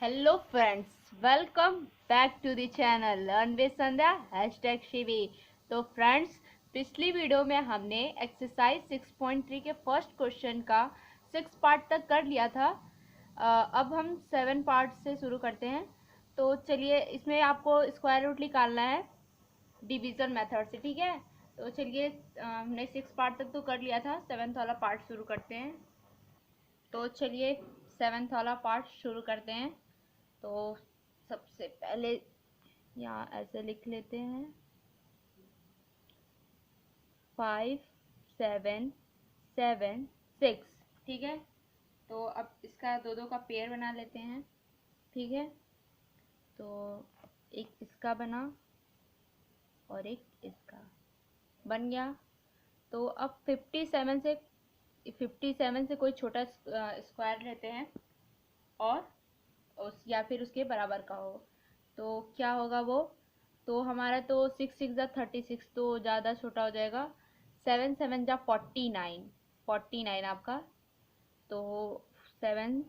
Hello friends, welcome back to the channel learn with Sandhya #शिवी। तो friends, पिछली video में हमने एक्सरसाइज 6.3 के फर्स्ट क्वेश्चन का 6 पार्ट तक कर लिया था। अब हम 7 पार्ट से शुरू करते हैं। तो चलिए, इसमें आपको स्क्वायर रूट निकालना है डिवीजन मेथड से, ठीक है। तो चलिए, हमने 6 पार्ट तक तो कर लिया था, 7th वाला पार्ट शुरू करते हैं। तो चलिए 7th वाला पार्ट शुरू करते हैं। तो सबसे पहले यहाँ ऐसे लिख लेते हैं 5 7 7 6, ठीक है। तो अब इसका दो दो का पेयर बना लेते हैं, ठीक है। तो एक इसका बना और एक इसका बन गया। तो अब 57 से कोई छोटा स्क्वायर लेते हैं और या फिर उसके बराबर का हो, तो क्या होगा वो। तो हमारा तो 6 6 जा 36, तो ज़्यादा छोटा हो जाएगा। 7 7 जा 49 आपका। तो 7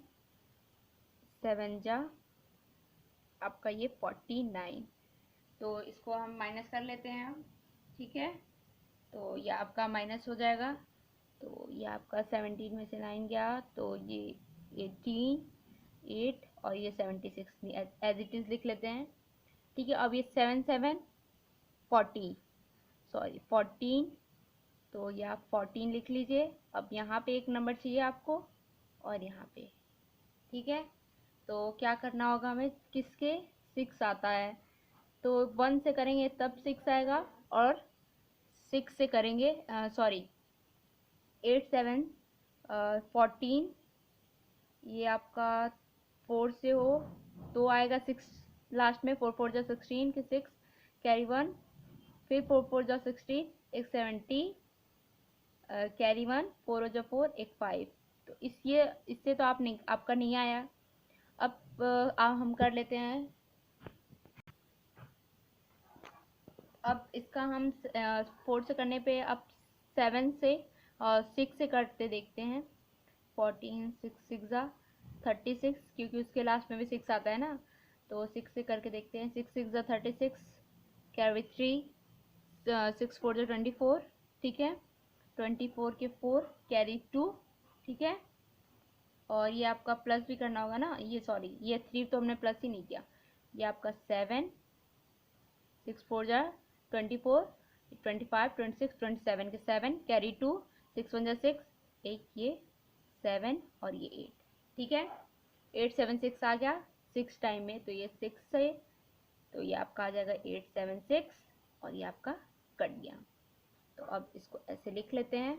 7 जा आपका ये 49। तो इसको हम माइनस कर लेते हैं हम, ठीक है। तो ये आपका माइनस हो जाएगा। तो ये आपका 17 में से 9 गया, तो ये 8 और ये 76 एज इट इज़ लिख लेते हैं, ठीक है। अब ये 7 7 14, तो ये आप 14 लिख लीजिए। अब यहाँ पे एक नंबर चाहिए आपको और यहाँ पे, ठीक है। तो क्या करना होगा हमें, किसके 6 आता है तो 1 से करेंगे तब 6 आएगा, और 6 से करेंगे 8 7 14, ये आपका 4 से हो तो आएगा 6 लास्ट में। 4 4 जा 16 के 6 कैरी 1, फिर 4 4 जा 16 एक 70 कैरी 1, 4 जा 4 एक 5। तो इससे तो आपका नहीं आया। अब हम कर लेते हैं। अब इसका हम 4 से करने पे अब 7 से और 6 से करते देखते हैं। 14 6 6 जा 36, क्योंकि उसके लास्ट में भी 6 आता है ना। तो 6 से करके देखते हैं। 6 6 जा 36 कैरी 3, 6 4 जा 24, ठीक है। 24 के 4 कैरी 2, ठीक है। और ये आपका प्लस भी करना होगा ना, ये 3 तो हमने प्लस ही नहीं किया। ये आपका 7 6 4 जा 24, 25 26 27 के 7 कैरी 2, 6 1 जा 6 एक ये 7 और ये 8, ठीक है। 8 7 6 आ गया 6 टाइम में, तो ये 6 से, तो ये आपका आ जाएगा 8 7 6 और ये आपका कट गया। तो अब इसको ऐसे लिख लेते हैं।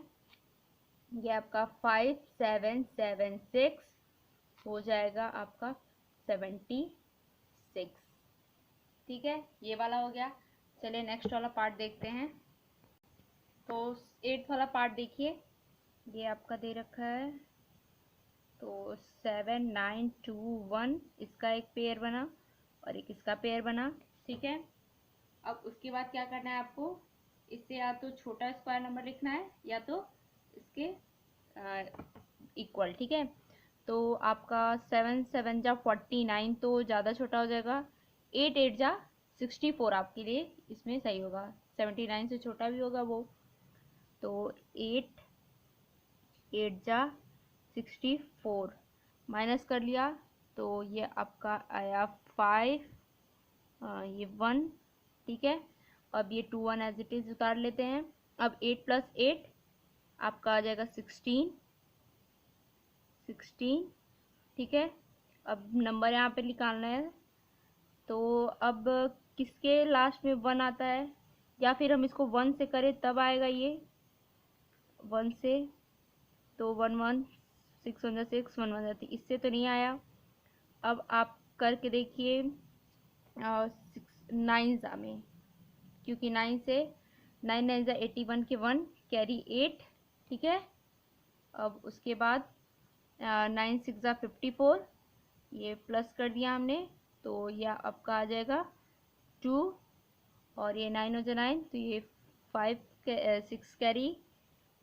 ये आपका 5 7 7 6 हो जाएगा आपका 76, ठीक है। ये वाला हो गया। चलिए नेक्स्ट वाला पार्ट देखते हैं। तो 8th वाला पार्ट देखिए, ये आपका दे रखा है। तो 7 9 2 1 इसका एक पेयर बना और एक इसका पेयर बना, ठीक है। अब उसके बाद क्या करना है आपको, इससे या तो छोटा स्क्वायर नंबर लिखना है या तो इसके इक्वल, ठीक है। तो आपका 7 7 जा 49 तो ज़्यादा छोटा हो जाएगा। 8 8 जा 64 आपके लिए इसमें सही होगा। 79 से छोटा भी होगा वो। तो 8 8 जा 64 माइनस कर लिया, तो ये आपका आया 5, ये 1, ठीक है। अब ये 2 1 एज इट इज़ उतार लेते हैं। अब 8 + 8 आपका आ जाएगा 16, ठीक है। अब नंबर यहाँ पे निकालना है। तो अब किसके लास्ट में 1 आता है, या फिर हम इसको 1 से करें तब आएगा ये 1 से। तो 1 1 6 1 6 1 1 जाती, इससे तो नहीं आया। अब आप करके देखिए 9 जा में, क्योंकि 9 से 9 9 जा 81 के 1 कैरी 8, ठीक है। अब उसके बाद 9 6 जा 54, ये प्लस कर दिया हमने, तो यह आपका आ जाएगा 2, और ये 9 हो जाए 9, तो ये 6 कैरी,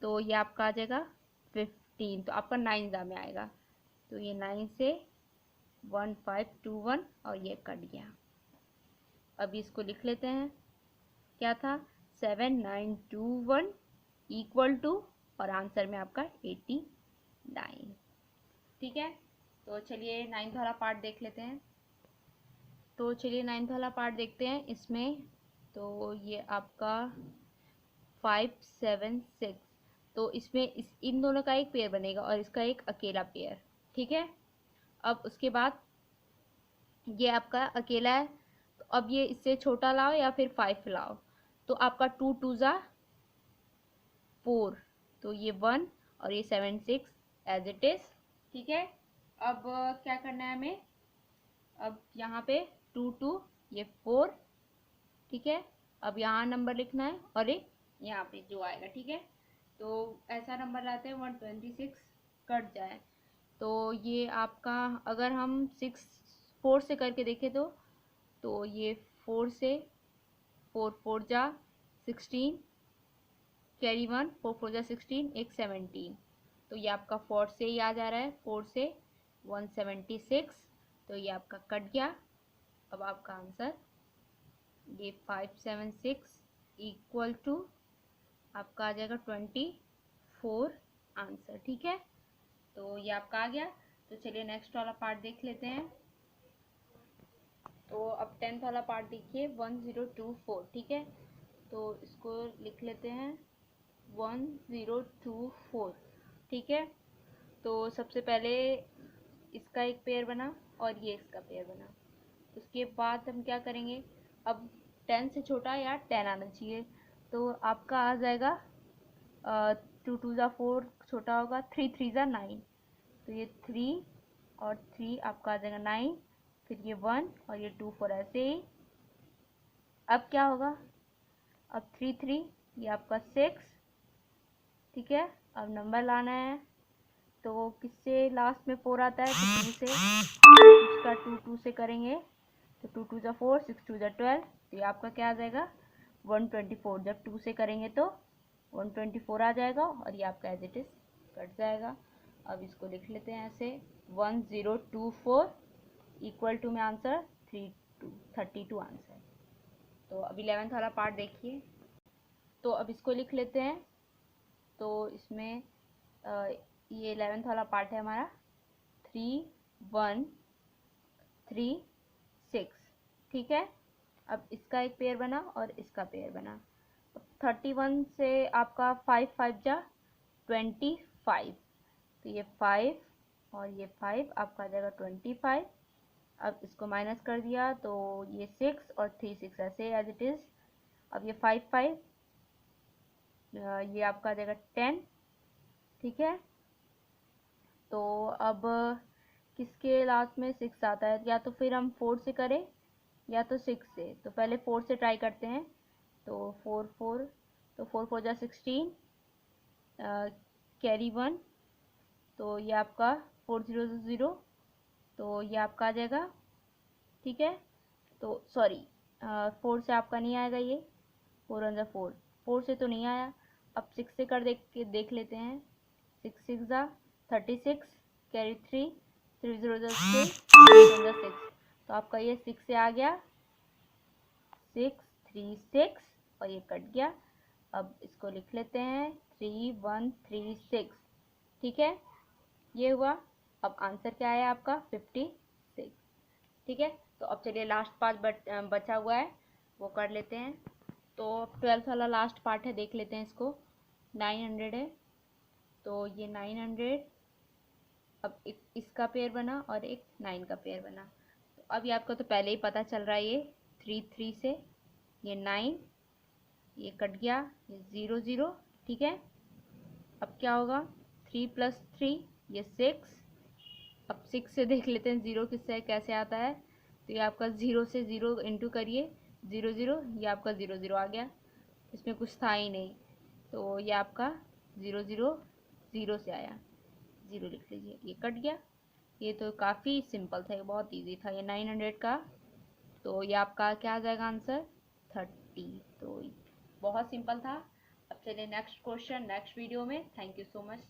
तो ये आपका आ जाएगा 15। तो आपका 9 जा में आएगा। तो ये 9 से 1521 और ये कट गया। अभी इसको लिख लेते हैं, क्या था 7921 इक्वल टू, और आंसर में आपका 89। ठीक है, तो चलिए 9th वाला पार्ट देख लेते हैं। तो चलिए 9th वाला पार्ट देखते हैं इसमें। तो ये आपका 576, तो इसमें इन दोनों का एक पेयर बनेगा और इसका एक अकेला पेयर। ठीक है, अब उसके बाद ये आपका अकेला है, तो अब ये इससे छोटा लाओ या फिर 5 लाओ, तो आपका 2 2 ज़ा 4, तो ये 1 और ये 7 6 एज इट इज। ठीक है, अब क्या करना है हमें, अब यहाँ पे 2 2 ये 4। ठीक है, अब यहाँ नंबर लिखना है और एक यहाँ पे जो आएगा। ठीक है, तो ऐसा नंबर लाते हैं 126 कट जाए, तो ये आपका अगर हम 6 4 से करके देखें तो ये 4 से 4 4 जा 16, कैरी 1 4 4 जा 16, एक 17, तो ये आपका 4 से ही आ जा रहा है, 4 से 176, तो ये आपका कट गया। अब आपका आंसर ये 576 इक्वल टू आपका आ जाएगा 24 आंसर। ठीक है, तो ये आपका आ गया। तो चलिए नेक्स्ट वाला पार्ट देख लेते हैं। तो अब 10th वाला पार्ट देखिए 1024। ठीक है, तो इसको लिख लेते हैं 1024। ठीक है, तो सबसे पहले इसका एक पेयर बना और ये इसका पेयर बना। उसके बाद हम क्या करेंगे, अब 10 से छोटा या 10 आना चाहिए, तो आपका आ जाएगा 2 2 ज़ा 4 छोटा होगा, 3 3 ज़ा 9, तो ये 3 और 3 आपका आ जाएगा 9, फिर ये 1 और ये 2 4 ऐसे ही। अब क्या होगा, अब 3 3 ये आपका 6। ठीक है, अब नंबर लाना है, तो किससे लास्ट में 4 आता है, तो 2 से, इसका 2 2 से करेंगे, तो 2 2 ज़ा 4 6 2 ज़ा 12, तो ये आपका क्या आ जाएगा 124। जब 2 से करेंगे तो 124 आ जाएगा और ये आपका एज इट इज कट जाएगा। अब इसको लिख लेते हैं ऐसे 1024 इक्वल टू में आंसर 32 आंसर। तो अब 11th वाला पार्ट देखिए, तो अब इसको लिख लेते हैं। तो इसमें ये 11th वाला पार्ट है हमारा 3 1 3 6। ठीक है, अब इसका एक पेयर बना और इसका पेयर बना। 31 से आपका 5 5 जा 25, तो ये 5 और ये 5 आपका आ जाएगा 25। अब इसको माइनस कर दिया, तो ये 6 और 3 6 ऐसे एज इट इज। अब ये 5 5 ये आपका आ जाएगा 10। ठीक है, तो अब किसके लास्ट में 6 आता है, या तो फिर हम 4 से करें या तो 6 से, तो पहले 4 से ट्राई करते हैं। तो 4 4, तो 4 4 जा 16, कैरी 1, तो ये आपका 4 0 0, तो ये आपका आ जाएगा। ठीक है, तो सॉरी 4 से आपका नहीं आएगा, ये 4 1 जा 4, 4 से तो नहीं आया। अब 6 से कर देख लेते हैं। 6 6 जा 36, कैरी 3 3 0 जा 6 1 जा 6, तो आपका ये 6 से आ गया 6 3 6 और ये कट गया। अब इसको लिख लेते हैं 3136। ठीक है, ये हुआ। अब आंसर क्या है आपका 56। ठीक है, तो अब चलिए लास्ट पार्ट बचा हुआ है वो कर लेते हैं। तो 12th वाला लास्ट पार्ट है, देख लेते हैं इसको। 900 है, तो ये 900, अब इसका पेयर बना और एक 9 का पेयर बना। तो अभी आपको तो पहले ही पता चल रहा है, ये 3 3 से ये 9, ये कट गया, ये 0 0। ठीक है, अब क्या होगा 3 + 3 ये 6। अब 6 से देख लेते हैं 0 किससे कैसे आता है, तो ये आपका 0 से 0 इंटू करिए 0 0, ये आपका 0 0 आ गया, इसमें कुछ था ही नहीं, तो ये आपका 0 0 0 से आया, 0 लिख लीजिए, ये कट गया। ये तो काफ़ी सिंपल था, ये बहुत इजी था, ये 900 का, तो ये आपका क्या आ जाएगा आंसर 30। तो बहुत सिंपल था। अब चलिए नेक्स्ट क्वेश्चन नेक्स्ट वीडियो में। Thank you so much.